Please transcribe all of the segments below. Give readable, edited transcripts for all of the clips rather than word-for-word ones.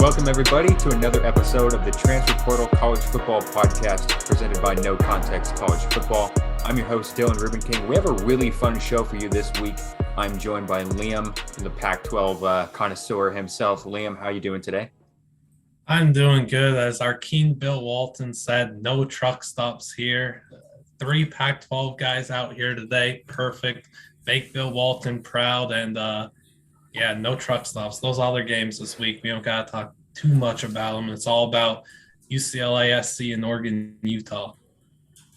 Welcome, everybody, to another episode of the Transfer Portal College Football Podcast presented by No Context College Football. I'm your host, Dylan Ruben King. We have a really fun show for you this week. I'm joined by Liam, the Pac-12 connoisseur himself. Liam, how are you doing today? I'm doing good. As our King Bill Walton said, no truck stops here. 3 Pac-12 guys out here today. Perfect. Make Bill Walton proud. And no truck stops. Those other games this week, we don't got to talk too much about them. It's all about UCLA, SC, and Oregon, Utah.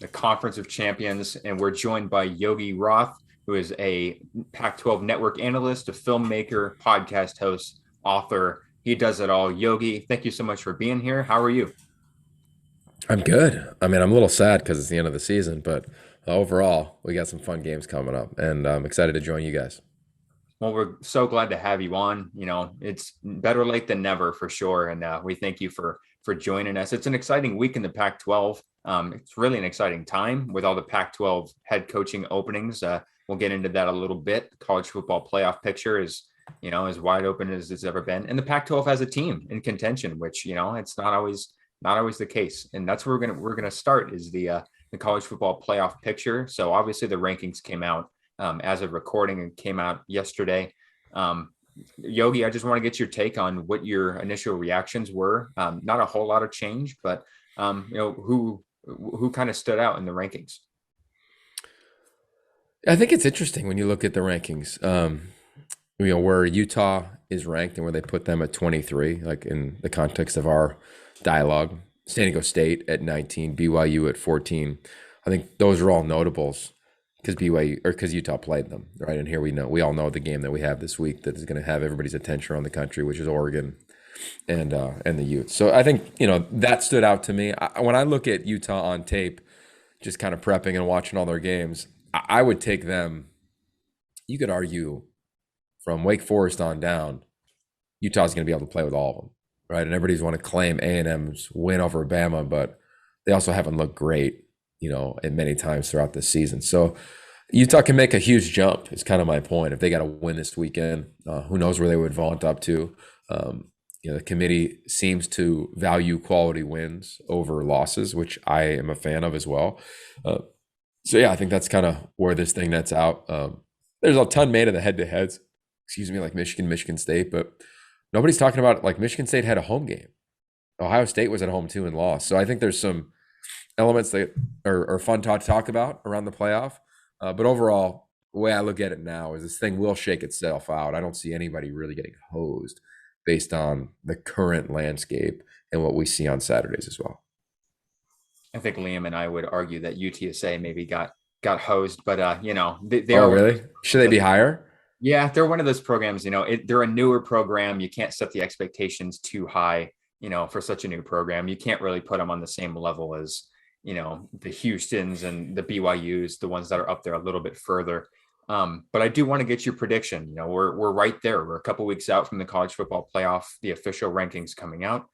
The Conference of Champions, and we're joined by Yogi Roth, who is a Pac-12 Network analyst, a filmmaker, podcast host, author. He does it all. Yogi, thank you so much for being here. How are you? I'm good. I mean, I'm a little sad because it's the end of the season, but overall, we got some fun games coming up, and I'm excited to join you guys. Well, we're so glad to have you on. You know, it's better late than never for sure. And we thank you for joining us. It's an exciting week in the Pac-12. It's really an exciting time with all the Pac-12 head coaching openings. We'll get into that a little bit. The college football playoff picture is, as wide open as it's ever been. And the Pac-12 has a team in contention, which, it's not always the case. And that's where we're gonna start is the college football playoff picture. So obviously the rankings came out as of recording and came out yesterday. Yogi, I just want to get your take on what your initial reactions were. Not a whole lot of change, but who kind of stood out in the rankings? I think it's interesting when you look at the rankings. Where Utah is ranked and where they put them at 23, like in the context of our dialogue. San Diego State at 19, BYU at 14. I think those are all notables because Utah played them, right? And here we all know the game that we have this week that is going to have everybody's attention around the country, which is Oregon and the Utes. So I think that stood out to me. When I look at Utah on tape, just kind of prepping and watching all their games, I would take them. You could argue from Wake Forest on down, Utah's going to be able to play with all of them, right? And everybody's want to claim A&M's win over Bama, but they also haven't looked great, in many times throughout the season. So Utah can make a huge jump is kind of my point. If they got to win this weekend, who knows where they would vault up to. The committee seems to value quality wins over losses, which I am a fan of as well. I think that's kind of where this thing nets out. There's a ton made of the head-to-heads, like Michigan State, but nobody's talking about like Michigan State had a home game. Ohio State was at home too and lost. So I think there's some elements that are fun to talk about around the playoff. But overall, the way I look at it now is this thing will shake itself out. I don't see anybody really getting hosed based on the current landscape and what we see on Saturdays as well. I think Liam and I would argue that UTSA maybe got hosed, but they are really. Should they be higher? Yeah, they're one of those programs. They're a newer program. You can't set the expectations too high. For such a new program, you can't really put them on the same level as the Houstons and the BYUs, the ones that are up there a little bit further. But I do want to get your prediction. We're right there. We're a couple weeks out from the college football playoff, the official rankings coming out.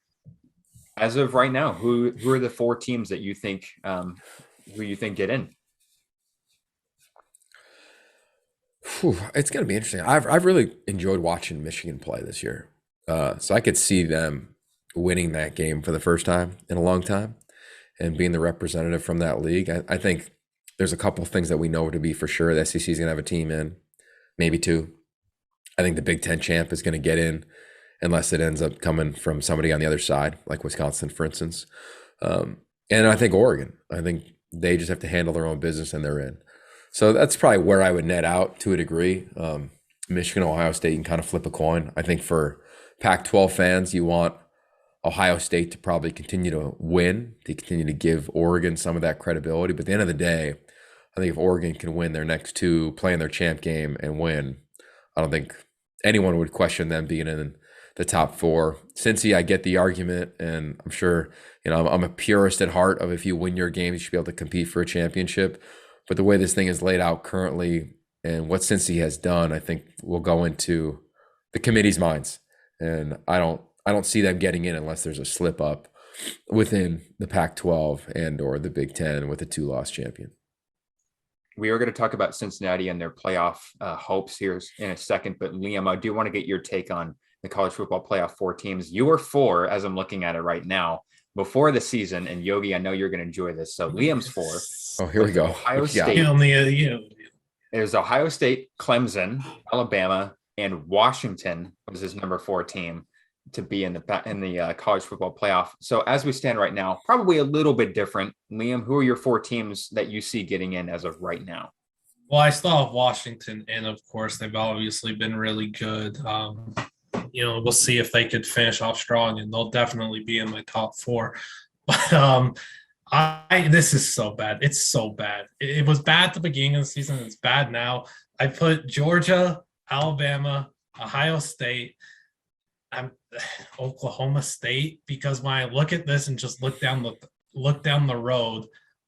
As of right now, who are the 4 teams that you think get in? It's going to be interesting. I've really enjoyed watching Michigan play this year. So I could see them winning that game for the first time in a long time and being the representative from that league. I think there's a couple of things that we know to be for sure. The SEC is going to have a team in, maybe 2. I think the Big Ten champ is going to get in unless it ends up coming from somebody on the other side, like Wisconsin, for instance. And I think Oregon. I think they just have to handle their own business and they're in. So that's probably where I would net out to a degree. Michigan, Ohio State, you can kind of flip a coin. I think for Pac-12 fans, you want Ohio State to probably continue to win, to continue to give Oregon some of that credibility. But at the end of the day, I think if Oregon can win their next 2, play in their champ game and win, I don't think anyone would question them being in the top 4. Cincy, I get the argument, and I'm sure, I'm a purist at heart of if you win your game, you should be able to compete for a championship. But the way this thing is laid out currently and what Cincy has done, I think will go into the committee's minds. And I don't see them getting in unless there's a slip up within the Pac-12 and or the Big Ten with a 2-loss champion. We are going to talk about Cincinnati and their playoff hopes here in a second, but Liam, I do want to get your take on the college football playoff 4 teams. You were 4 as I'm looking at it right now before the season. And Yogi, I know you're going to enjoy this. So Liam's 4. Oh, here we go. Ohio What you got? State. Kill me, you. There's Ohio State, Clemson, Alabama, and Washington was his number 4 team to be in the college football playoff. So as we stand right now, probably a little bit different. Liam, who are your 4 teams that you see getting in as of right now? Well, I still have Washington in, of course. They've obviously been really good. We'll see if they could finish off strong, and they'll definitely be in my top 4. But this is so bad. It's so bad. It was bad at the beginning of the season. It's bad now. I put Georgia, Alabama, Ohio State, Oklahoma State, because when I look at this and just look down the road,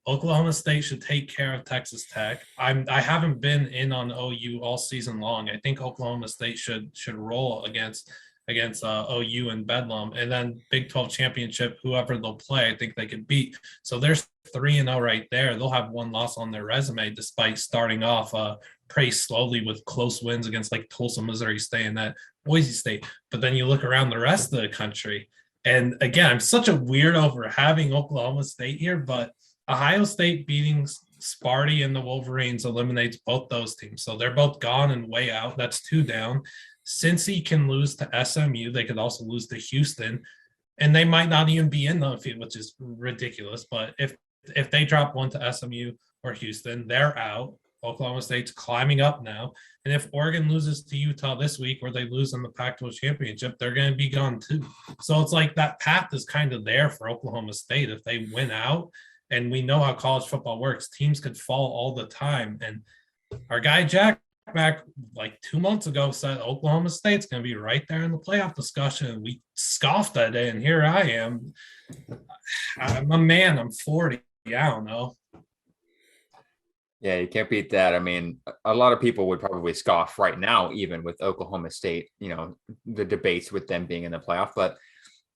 Oklahoma State should take care of Texas Tech. I haven't been in on OU all season long. I think Oklahoma State should roll against OU and Bedlam, and then Big 12 championship, whoever they'll play, I think they could beat. So there's 3-0 right there. They'll have 1 loss on their resume, despite starting off pretty slowly with close wins against like Tulsa, Missouri State, and that Boise State. But then you look around the rest of the country, and again, I'm such a weirdo for having Oklahoma State here, but Ohio State beating Sparty and the Wolverines eliminates both those teams. So they're both gone and way out. That's 2 down. Cincy can lose to SMU. They could also lose to Houston, and they might not even be in the field, which is ridiculous. But if they drop one to SMU or Houston, they're out. Oklahoma State's climbing up now. And if Oregon loses to Utah this week, or they lose in the Pac-12 championship, they're going to be gone too. So it's like that path is kind of there for Oklahoma State. If they win out, and we know how college football works, teams could fall all the time. And our guy Jack back like 2 months ago said Oklahoma State's going to be right there in the playoff discussion. We scoffed at it, and here I am. I'm a man. I'm 40. I don't know. Yeah, you can't beat that. I mean, a lot of people would probably scoff right now, even with Oklahoma State, the debates with them being in the playoff, but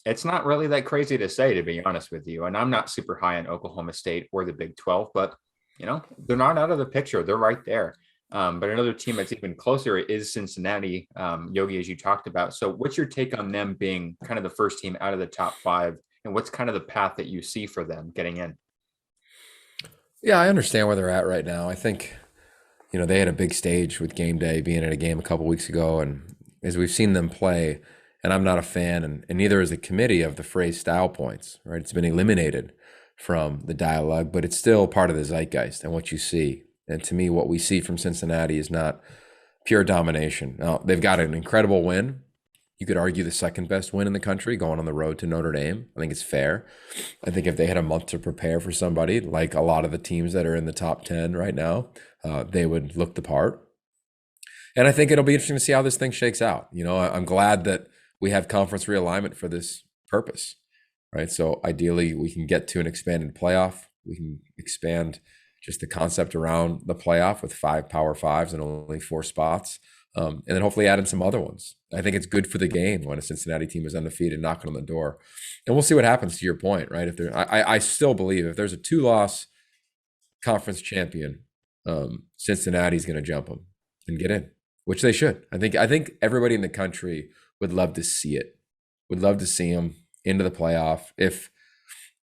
it's not really that crazy to say, to be honest with you. And I'm not super high on Oklahoma State or the Big 12, but, they're not out of the picture. They're right there. But another team that's even closer is Cincinnati, Yogi, as you talked about. So what's your take on them being kind of the first team out of the top 5? And what's kind of the path that you see for them getting in? Yeah, I understand where they're at right now. I think, they had a big stage with game day, being at a game a couple weeks ago. And as we've seen them play, and I'm not a fan, and neither is the committee, of the phrase style points, right? It's been eliminated from the dialogue, but it's still part of the zeitgeist and what you see. And to me, what we see from Cincinnati is not pure domination. Now, they've got an incredible win. You could argue the second best win in the country, going on the road to Notre Dame. I think it's fair. I think if they had a month to prepare for somebody, like a lot of the teams that are in the top 10 right now, they would look the part. And I think it'll be interesting to see how this thing shakes out. I'm glad that we have conference realignment for this purpose, right? So ideally, we can get to an expanded playoff. We can expand just the concept around the playoff with 5 Power 5s and only 4 spots. And then hopefully add in some other ones. I think it's good for the game when a Cincinnati team is undefeated, knocking on the door. And we'll see what happens, to your point, right? I still believe if there's a 2-loss conference champion, Cincinnati's going to jump them and get in, which they should. I think everybody in the country would love to see it, would love to see them into the playoff if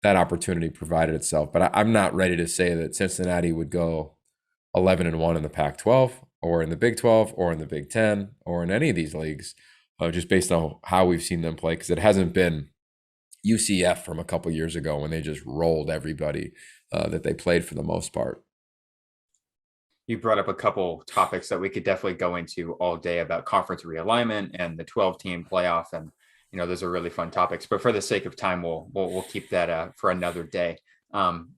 that opportunity provided itself. But I'm not ready to say that Cincinnati would go 11-1 in the Pac-12 or in the Big 12 or in the Big 10 or in any of these leagues, just based on how we've seen them play, because it hasn't been UCF from a couple years ago when they just rolled everybody that they played for the most part. You brought up a couple topics that we could definitely go into all day about conference realignment and the 12-team playoff, and those are really fun topics. But for the sake of time, we'll keep that for another day.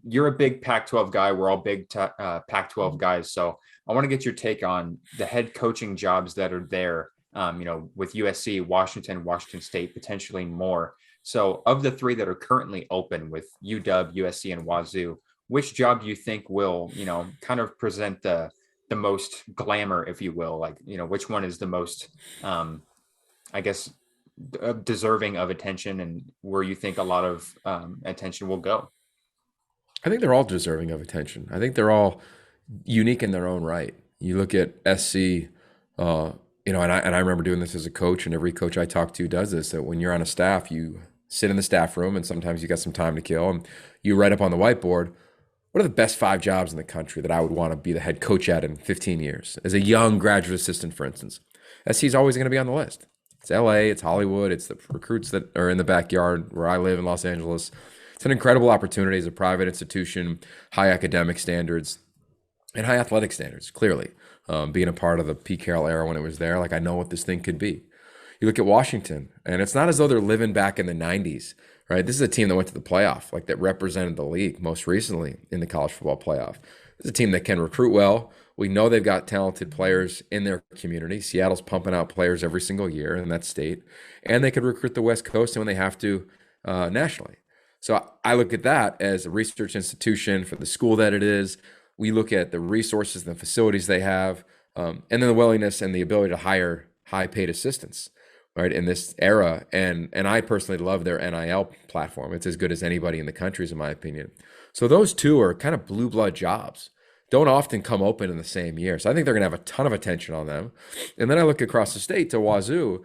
You're a big Pac-12 guy. We're all big Pac-12 guys. So I want to get your take on the head coaching jobs that are there, with USC, Washington State, potentially more. So of the 3 that are currently open with UW, USC, and Wazoo, which job do you think will, kind of present the most glamour, if you will? Like, which one is the most, deserving of attention, and where you think a lot of attention will go? I think they're all deserving of attention. I think they're all unique in their own right. You look at SC, and I remember doing this as a coach, and every coach I talk to does this, that when you're on a staff, you sit in the staff room and sometimes you got some time to kill and you write up on the whiteboard, what are the best 5 jobs in the country that I would want to be the head coach at in 15 years? As a young graduate assistant, for instance, SC's always going to be on the list. It's LA, it's Hollywood, it's the recruits that are in the backyard where I live in Los Angeles. It's an incredible opportunity as a private institution, high academic standards and high athletic standards, clearly. Being a part of the Pete Carroll era when it was there, like I know what this thing could be. You look at Washington, and it's not as though they're living back in the 90s, right? This is a team that went to the playoff, like that represented the league most recently in the college football playoff. This is a team that can recruit well. We know they've got talented players in their community. Seattle's pumping out players every single year in that state, and they could recruit the West Coast when they have to nationally. So I look at that as a research institution for the school that it is. We look at the resources and the facilities they have, and then the willingness and the ability to hire high-paid assistants, right, in this era. And I personally love their NIL platform. It's as good as anybody in the country, in my opinion. So those two are kind of blue blood jobs. Don't often come open in the same year. So I think they're going to have a ton of attention on them. And then I look across the state to Wazoo,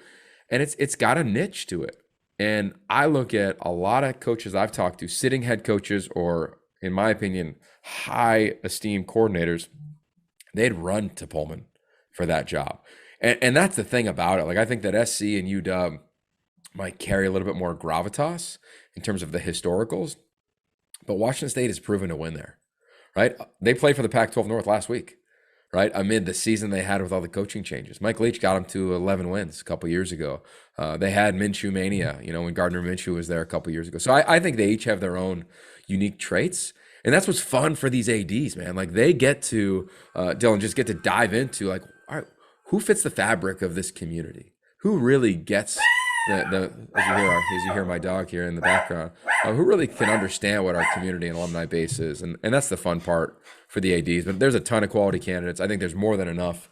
and it's got a niche to it. And I look at a lot of coaches I've talked to, sitting head coaches, or in my opinion, high esteemed coordinators, they'd run to Pullman for that job. And that's the thing about it. Like, I think that SC and UW might carry a little bit more gravitas in terms of the historicals, but Washington State has proven to win there, right? They played for the Pac-12 North last week, right? Amid the season they had with all the coaching changes. Mike Leach got them to 11 wins a couple years ago. They had Minshew mania, when Gardner Minshew was there a couple years ago. So I think they each have their own unique traits. And that's what's fun for these ADs, man. Like, they get to, Dylan, just get to dive into, like, all right, who fits the fabric of this community? Who really gets as you hear my dog here in the background, who really can understand what our community and alumni base is? And that's the fun part for the ADs. But there's a ton of quality candidates. I think there's more than enough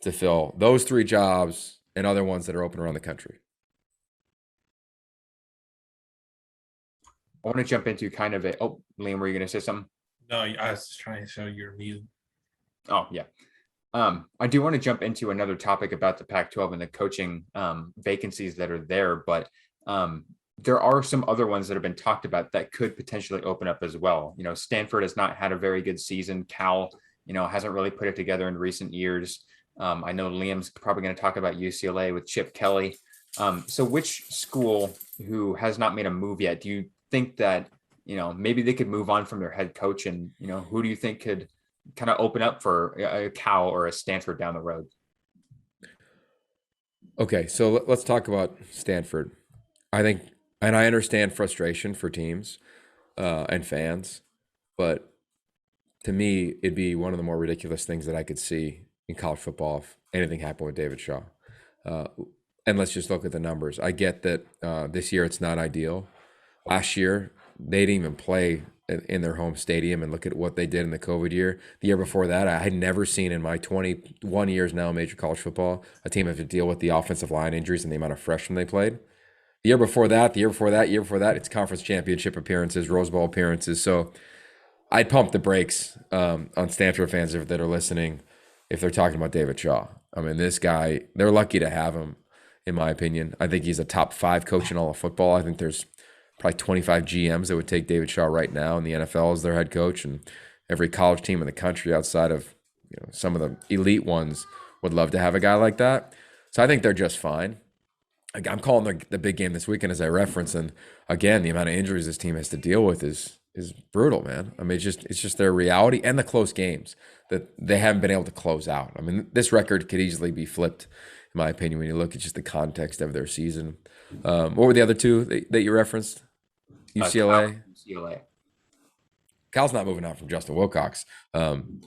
to fill those 3 jobs and other ones that are open around the country. I want to jump into kind of Liam, were you going to say something? No, I was just trying to show you're muted. Oh, yeah. I do want to jump into another topic about the Pac-12 and the coaching vacancies that are there, but there are some other ones that have been talked about that could potentially open up as well. Stanford has not had a very good season. Cal, hasn't really put it together in recent years. I know Liam's probably going to talk about UCLA with Chip Kelly. So which school who has not made a move yet, do you think that, maybe they could move on from their head coach, and, who do you think could kind of open up for a Cal or a Stanford down the road? Okay, so let's talk about Stanford. I think, and I understand frustration for teams and fans, but to me, it'd be one of the more ridiculous things that I could see in college football if anything happened with David Shaw. And let's just look at the numbers. I get that this year it's not ideal. Last year, they didn't even play in their home stadium, and look at what they did in the COVID year. The year before that, I had never seen in my 21 years now major college football a team have to deal with the offensive line injuries and the amount of freshmen they played. The year before that, it's conference championship appearances, Rose Bowl appearances. So I'd pump the brakes on Stanford fans that are listening if they're talking about David Shaw. I mean, this guy, they're lucky to have him, in my opinion. I think he's a top 5 coach in all of football. I think there's probably 25 GMs that would take David Shaw right now in the NFL as their head coach, and every college team in the country outside of some of the elite ones would love to have a guy like that. So I think they're just fine. I'm calling the big game this weekend, as I referenced, and again, the amount of injuries this team has to deal with is brutal, man. I mean, it's just their reality, and the close games that they haven't been able to close out. I mean, this record could easily be flipped, in my opinion, when you look at just the context of their season. What were the other two that you referenced? UCLA. Cal's not moving out from Justin Wilcox. Then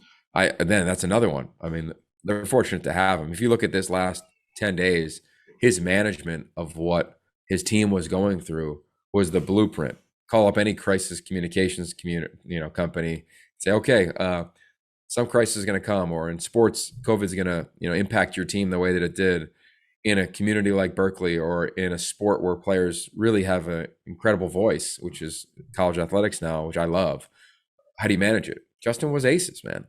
that's another one. I mean, they're fortunate to have him. If you look at this last 10 days, his management of what his team was going through was the blueprint. Call up any crisis communications company, say, okay, some crisis is going to come, or in sports, COVID is going to impact your team the way that it did in a community like Berkeley, or in a sport where players really have an incredible voice, which is college athletics now, which I love. How do you manage it? Justin was aces, man.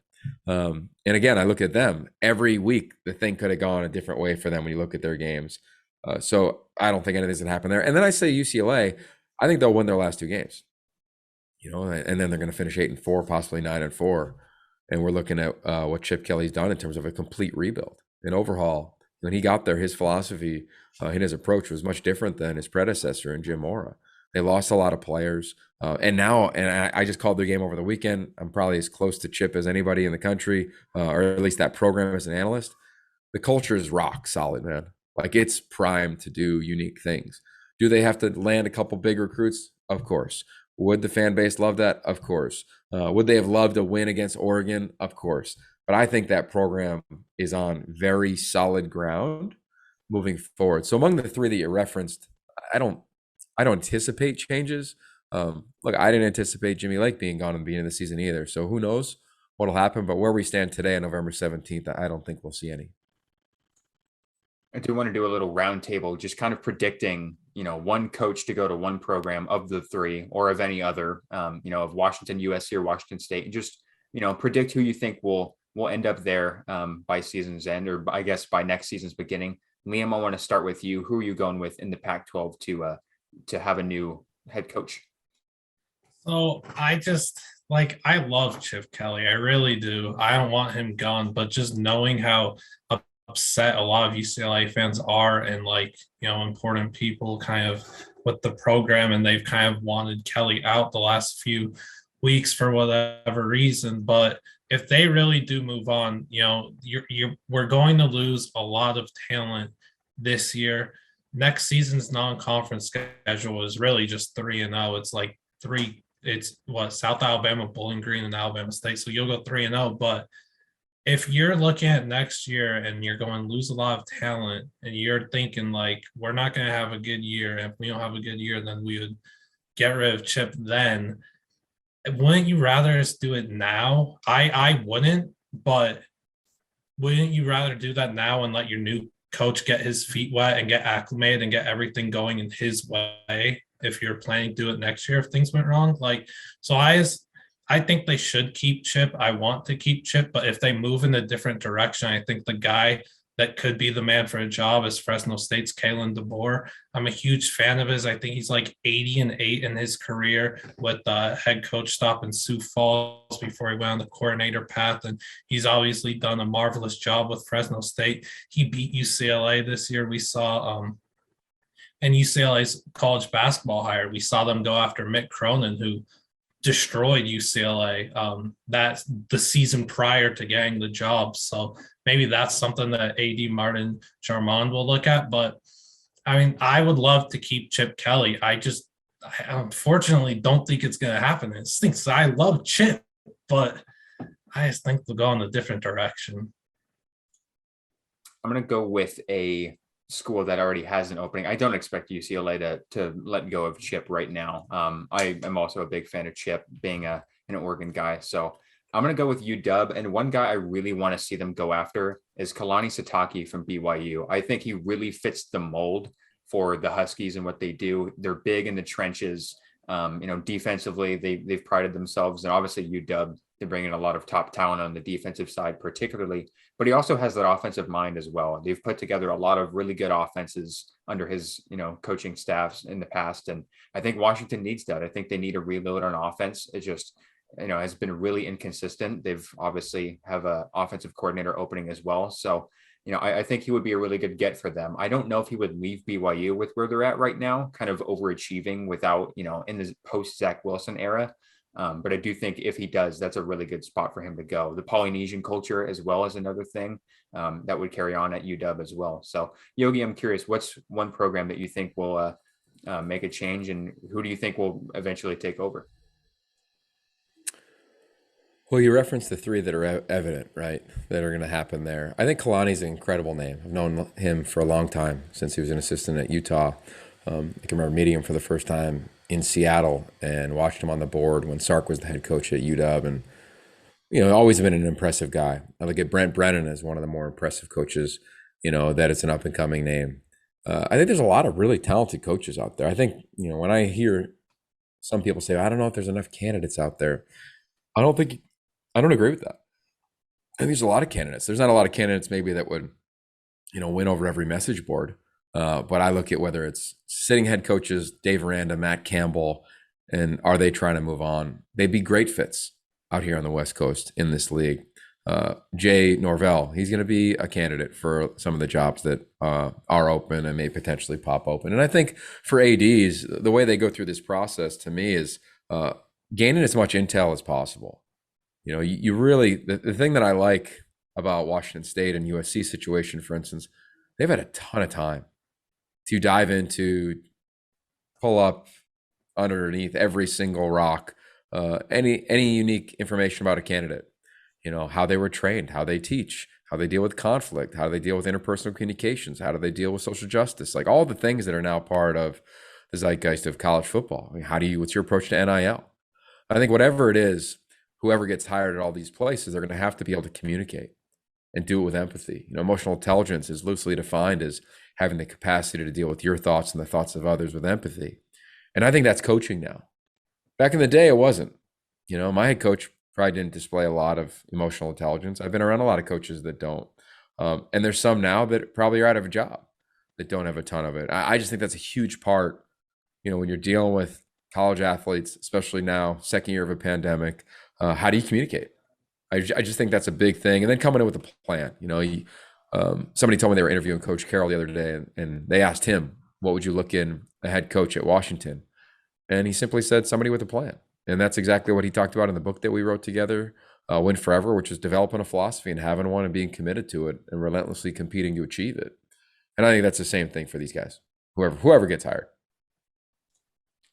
And again, I look at them every week. The thing could have gone a different way for them when you look at their games. So I don't think anything's gonna happen there. And then I say UCLA, I think they'll win their last 2 games. And then they're going to finish 8-4, possibly 9-4. And we're looking at what Chip Kelly's done in terms of a complete rebuild, an overhaul. When he got there, his philosophy and his approach was much different than his predecessor in Jim Mora. They lost a lot of players. And I just called their game over the weekend. I'm probably as close to Chip as anybody in the country, or at least that program as an analyst. The culture is rock solid, man. Like, it's primed to do unique things. Do they have to land a couple big recruits? Of course. Would the fan base love that? Of course. Would they have loved a win against Oregon? Of course. But I think that program is on very solid ground moving forward. So among the 3 that you referenced, I don't anticipate changes. Look, I didn't anticipate Jimmy Lake being gone at the beginning of the season either. So who knows what'll happen? But where we stand today on November 17th, I don't think we'll see any. I do want to do a little roundtable, just kind of predicting, one coach to go to one program of the 3 or of any other, of Washington, USC, or Washington State, and just, predict who you think will end up there by season's end, or I guess by next season's beginning. Liam, I want to start with you. Who are you going with in the Pac-12 to have a new head coach? So I love Chip Kelly. I really do. I don't want him gone, but just knowing how upset a lot of UCLA fans are, and important people kind of with the program, and they've kind of wanted Kelly out the last few weeks for whatever reason. But if they really do move on, we're going to lose a lot of talent this year. Next season's non-conference schedule is really just 3-0. It's like South Alabama, Bowling Green, and Alabama State. So you'll go 3-0, but if you're looking at next year and you're going to lose a lot of talent, and you're thinking we're not going to have a good year, if we don't have a good year, then we would get rid of Chip then. Wouldn't you rather us do it now? I wouldn't, but wouldn't you rather do that now and let your new coach get his feet wet and get acclimated and get everything going in his way if you're planning to do it next year if things went wrong? I think they should keep Chip. I want to keep Chip, but if they move in a different direction, I think the guy that could be the man for a job is Fresno State's Kalen DeBoer. I'm a huge fan of his. I think he's 80-8 in his career with the head coach stop in Sioux Falls before he went on the coordinator path. And he's obviously done a marvelous job with Fresno State. He beat UCLA this year. We saw and UCLA's college basketball hire, we saw them go after Mick Cronin, who destroyed UCLA that's the season prior to getting the job. So maybe that's something that AD Martin Jarmond will look at. But I would love to keep Chip Kelly. I unfortunately don't think it's going to happen. It stinks. I love Chip, but I just think they'll go in a different direction. I'm going to go with a school that already has an opening. I don't expect UCLA to let go of Chip right now. I am also a big fan of Chip, being an Oregon guy. So I'm going to go with UW. And one guy I really want to see them go after is Kalani Sitake from BYU. I think he really fits the mold for the Huskies and what they do. They're big in the trenches. Defensively, they've prided themselves, and obviously UW, they're bringing a lot of top talent on the defensive side, particularly, but he also has that offensive mind as well. They've put together a lot of really good offenses under his, coaching staffs in the past. And I think Washington needs that. I think they need a reload on offense. It just, has been really inconsistent. They've obviously have a offensive coordinator opening as well. So, I think he would be a really good get for them. I don't know if he would leave BYU with where they're at right now, kind of overachieving without, in the post Zach Wilson era. But I do think if he does, that's a really good spot for him to go. The Polynesian culture as well as another thing that would carry on at UW as well. So Yogi, I'm curious, what's one program that you think will make a change, and who do you think will eventually take over? Well, you referenced the 3 that are evident, right, that are going to happen there. I think Kalani's an incredible name. I've known him for a long time, since he was an assistant at Utah. I can remember meeting him for the first time in Seattle and watched him on the board when Sark was the head coach at UW. And, always been an impressive guy. I look at Brent Brennan as one of the more impressive coaches, that it's an up-and-coming name. I think there's a lot of really talented coaches out there. I think, when I hear some people say, I don't know if there's enough candidates out there, I don't agree with that. think there's a lot of candidates. There's not a lot of candidates maybe that would, win over every message board. But I look at whether it's sitting head coaches, Dave Aranda, Matt Campbell, and are they trying to move on? They'd be great fits out here on the West Coast in this league. Jay Norvell, he's going to be a candidate for some of the jobs that are open and may potentially pop open. And I think for ADs, the way they go through this process to me is gaining as much intel as possible. You really, the thing that I like about Washington State and USC situation, for instance, they've had a ton of time to dive into, pull up underneath every single rock, any unique information about a candidate. How they were trained, how they teach, how they deal with conflict, how they deal with interpersonal communications, how do they deal with social justice, like all the things that are now part of the zeitgeist of college football. I mean, what's your approach to NIL? I think whatever it is, whoever gets hired at all these places, they're going to have to be able to communicate and do it with empathy. Emotional intelligence is loosely defined as having the capacity to deal with your thoughts and the thoughts of others with empathy. And I think that's coaching now. Back in the day, it wasn't. My head coach probably didn't display a lot of emotional intelligence. I've been around a lot of coaches that don't. And there's some now that probably are out of a job that don't have a ton of it. I just think that's a huge part, when you're dealing with college athletes, especially now, second year of a pandemic, how do you communicate? I just think that's a big thing. And then coming in with a plan. Somebody told me they were interviewing Coach Carroll the other day, and they asked him, what would you look in a head coach at Washington? And he simply said, somebody with a plan. And that's exactly what he talked about in the book that we wrote together, Win Forever, which is developing a philosophy and having one and being committed to it and relentlessly competing to achieve it. And I think that's the same thing for these guys, whoever gets hired.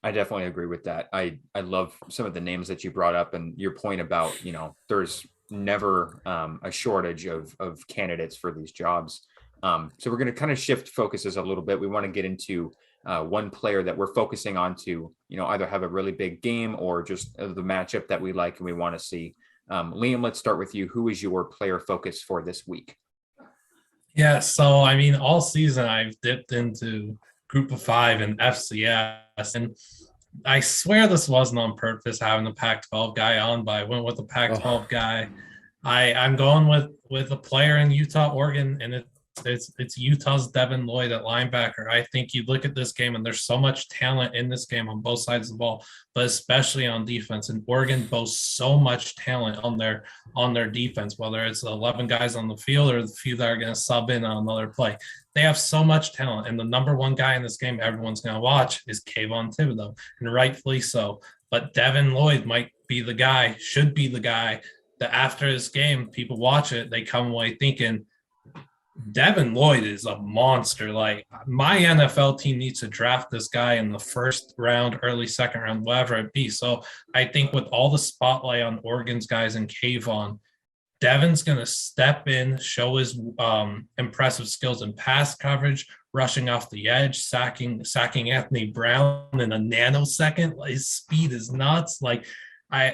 I definitely agree with that. I love some of the names that you brought up, and your point about, there's never a shortage of candidates for these jobs. So we're going to kind of shift focuses a little bit. We want to get into one player that we're focusing on to, either have a really big game or just the matchup that we like and we want to see. Liam, let's start with you. Who is your player focus for this week? Yeah, so I mean, all season I've dipped into Group of Five and FCS, and I swear this wasn't on purpose having the Pac-12 guy on, but I went with the Pac-12 guy. I'm going with a player in Utah, Oregon, and it's Utah's Devin Lloyd at linebacker. I think you look at this game and there's so much talent in this game on both sides of the ball, but especially on defense. And Oregon boasts so much talent on their defense, whether it's 11 guys on the field or the few that are going to sub in on another play. They have so much talent. And the number one guy in this game everyone's going to watch is Kayvon Thibodeau, and rightfully so. But Devin Lloyd might be the guy, should be the guy that after this game, people watch it, they come away thinking, Devin Lloyd is a monster. Like, my NFL team needs to draft this guy in the first round, early second round, whatever it be. So I think with all the spotlight on Oregon's guys and Kayvon, Devin's going to step in, show his impressive skills in pass coverage, rushing off the edge, sacking Anthony Brown in a nanosecond. His speed is nuts. Like,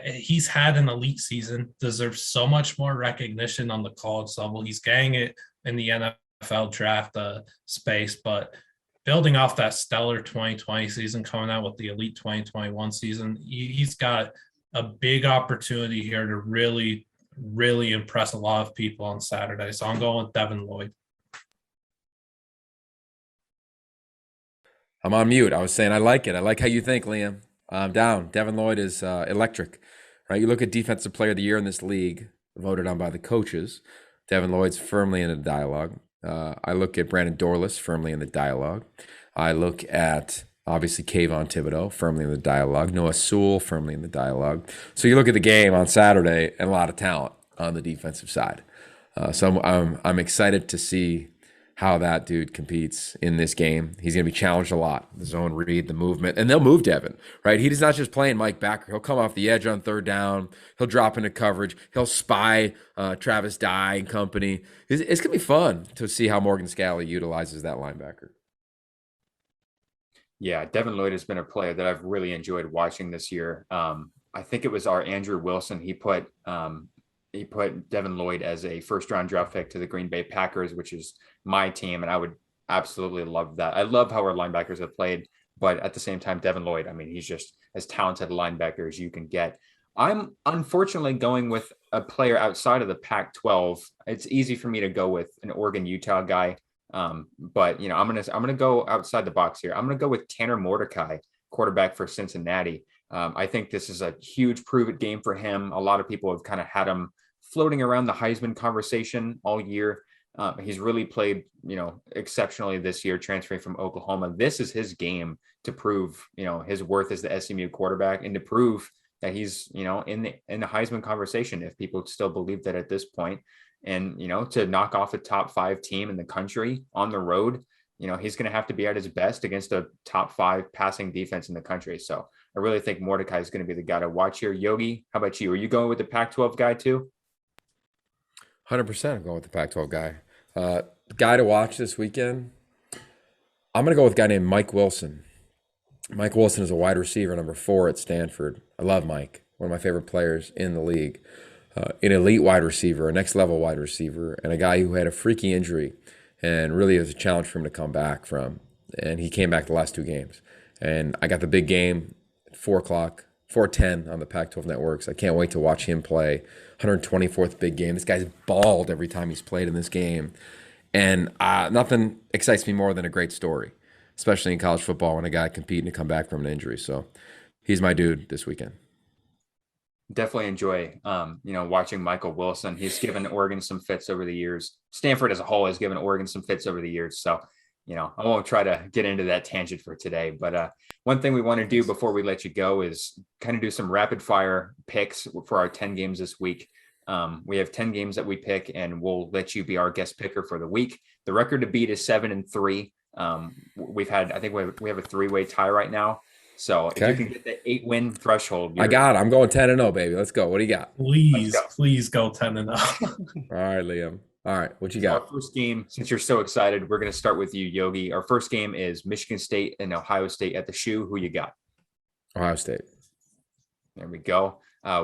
he's had an elite season, deserves so much more recognition on the college level. He's getting it in the NFL draft space, but building off that stellar 2020 season, coming out with the elite 2021 season, he's got a big opportunity here to really, really impress a lot of people on Saturday. So I'm going with Devin Lloyd. I'm on mute. I was saying I like it. I like how you think, Liam. I'm down. Devin Lloyd is electric, right? You look at Defensive Player of the Year in this league, voted on by the coaches. Devin Lloyd's firmly in the dialogue. I look at Brandon Dorlus, firmly in the dialogue. I look at, obviously, Kayvon Thibodeau, firmly in the dialogue. Noah Sewell, firmly in the dialogue. So you look at the game on Saturday, and a lot of talent on the defensive side. So I'm excited to see how that dude competes in this game. He's going to be challenged a lot. The zone read, the movement, and they'll move Devin, right? He's not just playing Mike backer. He'll come off the edge on third down. He'll drop into coverage. He'll spy Travis Dye and company. It's going to be fun to see how Morgan Scalley utilizes that linebacker. Yeah, Devin Lloyd has been a player that I've really enjoyed watching this year. I think it was our Andrew Wilson. He put Devin Lloyd as a first-round draft pick to the Green Bay Packers, which is my team, and I would absolutely love that. I love how our linebackers have played, but at the same time, Devin Lloyd, I mean, he's just as talented a linebacker as you can get. I'm unfortunately going with a player outside of the Pac-12. It's easy for me to go with an Oregon Utah guy, but I'm gonna go outside the box here. I'm gonna go with Tanner Mordecai, quarterback for Cincinnati. I think this is a huge prove-it game for him. A lot of people have kind of had him floating around the Heisman conversation all year. He's really played, exceptionally this year, transferring from Oklahoma. This is his game to prove, his worth as the SMU quarterback and to prove that he's, in the Heisman conversation, if people still believe that at this point. And, to knock off a top 5 team in the country on the road, he's going to have to be at his best against a top 5 passing defense in the country. So I really think Mordecai is going to be the guy to watch here. Yogi, how about you? Are you going with the Pac-12 guy too? 100% I'm going with the Pac-12 guy. Guy to watch this weekend, I'm going to go with a guy named Mike Wilson. Mike Wilson is a wide receiver, number 4 at Stanford. I love Mike, one of my favorite players in the league. An elite wide receiver, a next-level wide receiver, and a guy who had a freaky injury and really is a challenge for him to come back from. And he came back the last 2 games. And I got the big game at 4 o'clock, 4:10 on the Pac-12 Network. So I can't wait to watch him play. 124th big game. This guy's balled every time he's played in this game. And nothing excites me more than a great story, especially in college football when a guy competing to come back from an injury. So he's my dude this weekend. Definitely enjoy, watching Michael Wilson. He's given Oregon some fits over the years. Stanford as a whole has given Oregon some fits over the years. So, I won't try to get into that tangent for today. But one thing we want to do before we let you go is kind of do some rapid fire picks for our 10 games this week. We have 10 games that we pick, and we'll let you be our guest picker for the week. The record to beat is 7-3. We have a 3-way tie right now. So Okay. if you can get the 8-win threshold, I got it. I'm going 10-0, baby. Let's go. What do you got? Please go 10-0. All right, Liam. All right, what you So our got? first game, since you're so excited, we're going to start with you, Yogi. Our first game is Michigan State and Ohio State at the Shoe. Who you got? Ohio State. There we go.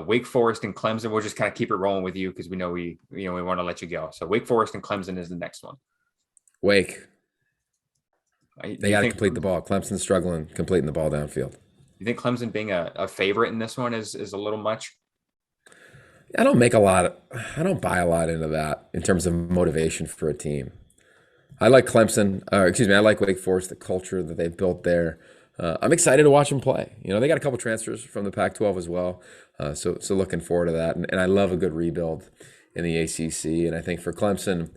Wake Forest and Clemson. We'll just kind of keep it rolling with you because we know we want to let you go. So Wake Forest and Clemson is the next one. Wake. You They got to think- complete the ball. Clemson's struggling completing the ball downfield. You think Clemson being a favorite in this one is a little much? I don't buy a lot into that in terms of motivation for a team. I like Clemson, I like Wake Forest, the culture that they've built there. I'm excited to watch them play. They got a couple transfers from the Pac-12 as well. So looking forward to that. And I love a good rebuild in the ACC. And I think for Clemson,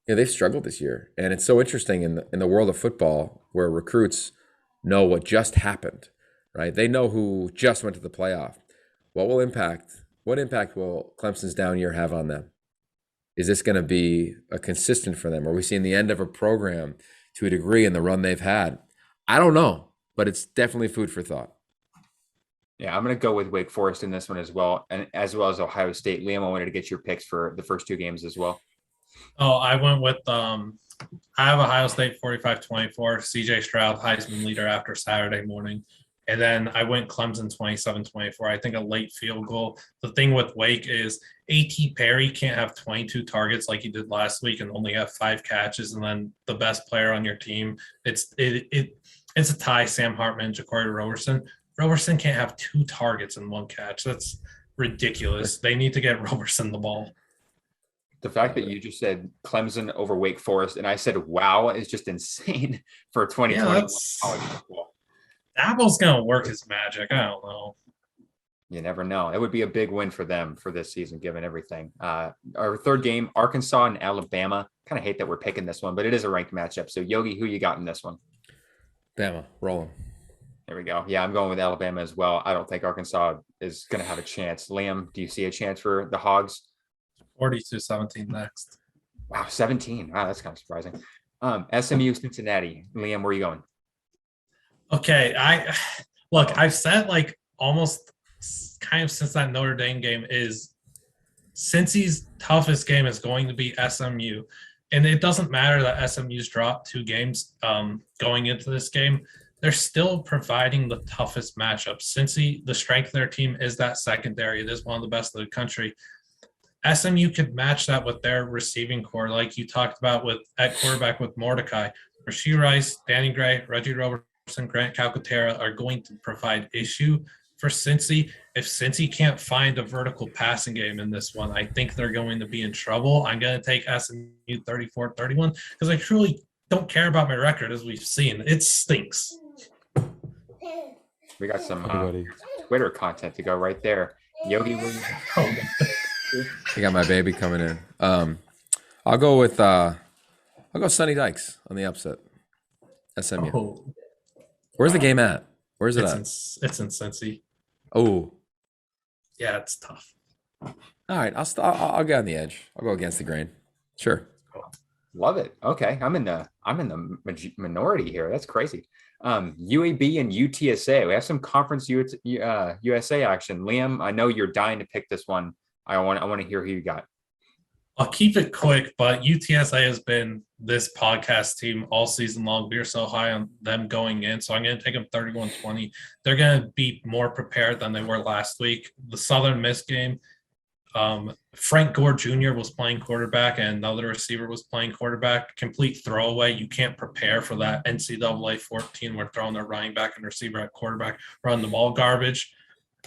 they've struggled this year. And it's so interesting in the world of football where recruits know what just happened, right? They know who just went to the playoff. What impact will Clemson's down year have on them? Is this going to be a consistent for them? Are we seeing the end of a program to a degree in the run they've had? I don't know, but it's definitely food for thought. Yeah, I'm going to go with Wake Forest in this one as well, and as well as Ohio State. Liam, I wanted to get your picks for the first 2 games as well. Oh, I went with I have Ohio State 45-24, CJ Stroud, Heisman leader after Saturday morning. And then I went Clemson 27-24. I think a late field goal. The thing with Wake is A.T. Perry can't have 22 targets like he did last week and only have 5 catches. And then the best player on your team, it's a tie, Sam Hartman, Ja'Cory Roberson. Roberson can't have 2 targets and 1 catch. That's ridiculous. They need to get Roberson the ball. The fact that you just said Clemson over Wake Forest and I said, wow, is just insane for 2021 college football. Dabo's going to work his magic. I don't know. You never know. It would be a big win for them for this season, given everything. Our third game, Arkansas and Alabama. Kind of hate that we're picking this one, but it is a ranked matchup. So, Yogi, who you got in this one? Bama, rolling. There we go. Yeah, I'm going with Alabama as well. I don't think Arkansas is going to have a chance. Liam, do you see a chance for the Hogs? 42-17 next. Wow, 17. Wow, that's kind of surprising. SMU, Cincinnati. Liam, where are you going? Okay, I've said almost kind of since that Notre Dame game is Cincy's toughest game is going to be SMU. And it doesn't matter that SMU's dropped 2 games going into this game. They're still providing the toughest matchups. Cincy, the strength of their team is that secondary. It is one of the best in the country. SMU could match that with their receiving core, like you talked about at quarterback with Mordecai. Rashee Rice, Danny Gray, Reggie Roberson, Grant Calcaterra are going to provide issue for Cincy. If Cincy can't find a vertical passing game in this one, I think they're going to be in trouble. I'm going to take SMU 34-31 because I truly don't care about my record, as we've seen. It stinks. We got some Twitter content to go right there. Yogi, I got my baby coming in. I'll go Sonny Dykes on the upset. SMU. Oh, Where's the game at? Where's it it's at? it's in Cincy. Oh, Yeah, it's tough. all right. I'll get on the edge. I'll go against the grain. Sure. love it. Okay, I'm in the minority here. That's crazy. UAB and UTSA. We have some conference USA action. Liam, I know you're dying to pick this one. I want to hear who you got. I'll keep it quick, but UTSA has been this podcast team all season long. We are so high on them going in, so I'm going to take them 31-20. They're going to be more prepared than they were last week. The Southern Miss game, Frank Gore Jr. was playing quarterback and another receiver was playing quarterback. Complete throwaway. You can't prepare for that. NCAA 14, we're throwing their running back and receiver at quarterback, run the ball garbage.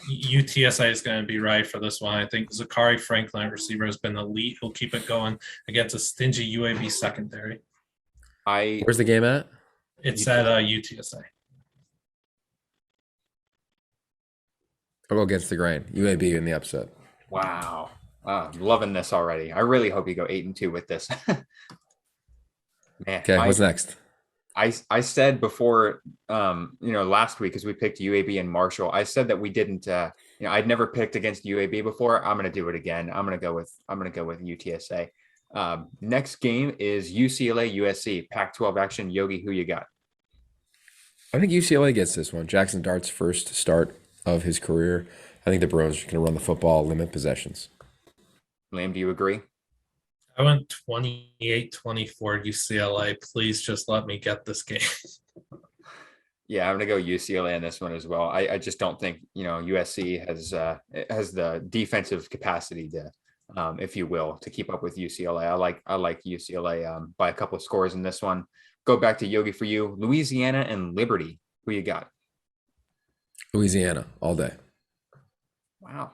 UTSA is going to be right for this one. I think Zachary Franklin at receiver has been elite. He'll keep it going against a stingy UAB secondary. Where's the game at? It's at UTSA. I'll go against the grain. UAB in the upset. Wow. I'm loving this already. I really hope you go 8-2 with this. Man, Okay, what's next? I said before, last week, as we picked UAB and Marshall, I said that we didn't, I'd never picked against UAB before. I'm going to do it again. I'm going to go with UTSA. Next game is UCLA USC Pac-12 action. Yogi, who you got? I think UCLA gets this one. Jackson Dart's first start of his career. I think the Bruins are going to run the football, limit possessions. Liam, do you agree? I went 28-24 UCLA. Please just let me get this game. Yeah, I'm going to go UCLA on this one as well. I just don't think, USC has the defensive capacity to, if you will, to keep up with UCLA. I like UCLA by a couple of scores in this one. Go back to Yogi for you. Louisiana and Liberty. Who you got? Louisiana all day. Wow.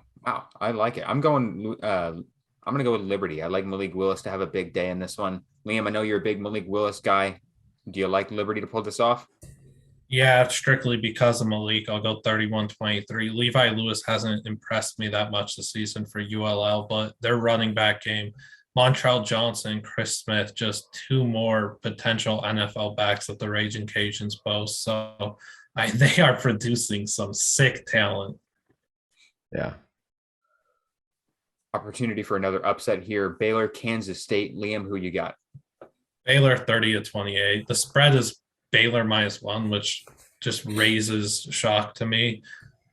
I like it. I'm going to go with Liberty. I like Malik Willis to have a big day in this one. Liam, I know you're a big Malik Willis guy. Do you like Liberty to pull this off? Yeah, strictly because of Malik, I'll go 31-23. Levi Lewis hasn't impressed me that much this season for ULL, but their running back game, Montrell Johnson, Chris Smith, just two more potential NFL backs that the Raging Cajuns boast. So they are producing some sick talent. Yeah. Opportunity for another upset here. Baylor, Kansas State. Liam, who you got? Baylor 30-28. The spread is Baylor -1, which just raises shock to me.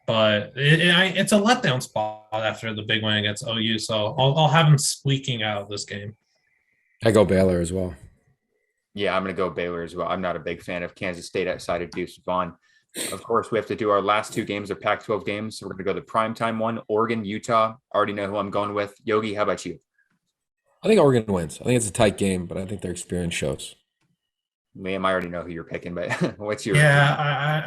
But it's a letdown spot after the big win against OU. So I'll have them squeaking out this game. I go Baylor as well. Yeah, I'm going to go Baylor as well. I'm not a big fan of Kansas State outside of Deuce Vaughn. Of course, we have to do our last two games of Pac-12 games. So we're going to go the primetime one, Oregon, Utah. I already know who I'm going with. Yogi, how about you? I think Oregon wins. I think it's a tight game, but I think their experience shows. Liam, I already know who you're picking, but what's your? Yeah,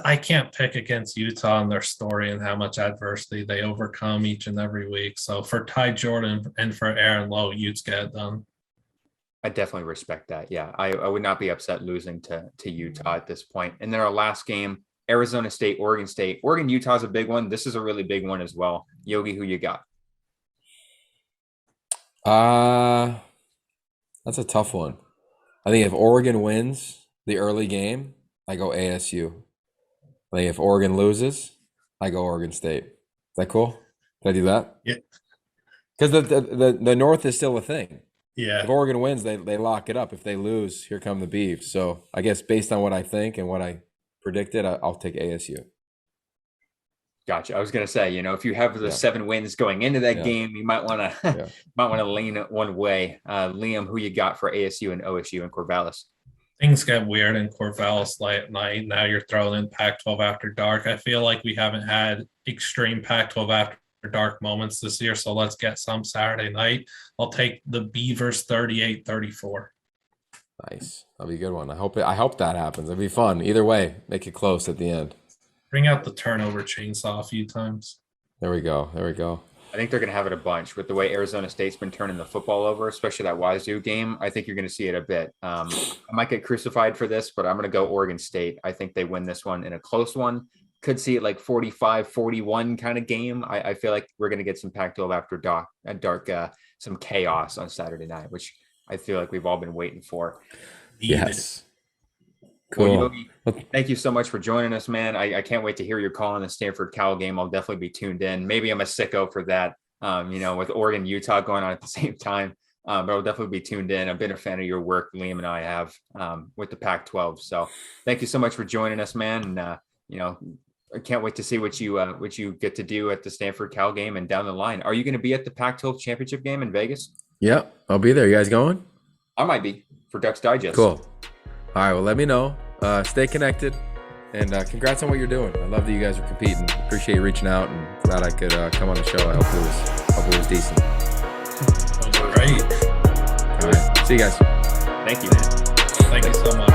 I can't pick against Utah and their story and how much adversity they overcome each and every week. So for Ty Jordan and for Aaron Lowe, Utes get it done. I definitely respect that. Yeah, I would not be upset losing to Utah at this point. And then our last game, Arizona State, Oregon State. Oregon, Utah's a big one. This is a really big one as well. Yogi, who you got? That's a tough one. I think if Oregon wins the early game, I go ASU. I think if Oregon loses, I go Oregon State. Is that cool? Did I do that? Yeah. Because the North is still a thing. Yeah. If Oregon wins, they lock it up. If they lose, here come the Beavs. So I guess based on what I think and what I predicted, I'll take ASU. Gotcha. I was going to say, if you have the 7 wins going into that game, you might want to lean it one way. Liam, who you got for ASU and OSU and Corvallis? Things get weird in Corvallis late at night. Now you're throwing in Pac-12 after dark. I feel like we haven't had extreme Pac-12 after dark moments this year, so let's get some Saturday night. I'll take the Beavers 38-34. Nice. That'll be a good one. I hope that happens. It'll be fun. Either way, make it close at the end. Bring out the turnover chainsaw a few times. There we go. There we go. I think they're going to have it a bunch with the way Arizona State's been turning the football over, especially that Wazoo game. I think you're going to see it a bit. I might get crucified for this, but I'm going to go Oregon State. I think they win this one in a close one. Could see it like 45-41 kind of game. I feel like we're going to get some Pac-12 after dark, some chaos on Saturday night, which I feel like we've all been waiting for. Yes. Cool. Well, Yogi, thank you so much for joining us, man. I can't wait to hear your call on the Stanford-Cal game. I'll definitely be tuned in. Maybe I'm a sicko for that, with Oregon-Utah going on at the same time. But I'll definitely be tuned in. I've been a fan of your work, Liam and I have, with the Pac-12. So thank you so much for joining us, man. And, I can't wait to see what you get to do at the Stanford-Cal game and down the line. Are you going to be at the Pac-12 championship game in Vegas? Yeah, I'll be there. You guys going? I might be for Ducks Digest. Cool. All right, well, let me know. Stay connected, and congrats on what you're doing. I love that you guys are competing. Appreciate you reaching out, and glad I could come on the show. I hope it was decent. That was great. All right, see you guys. Thank you, man. Thank you so much.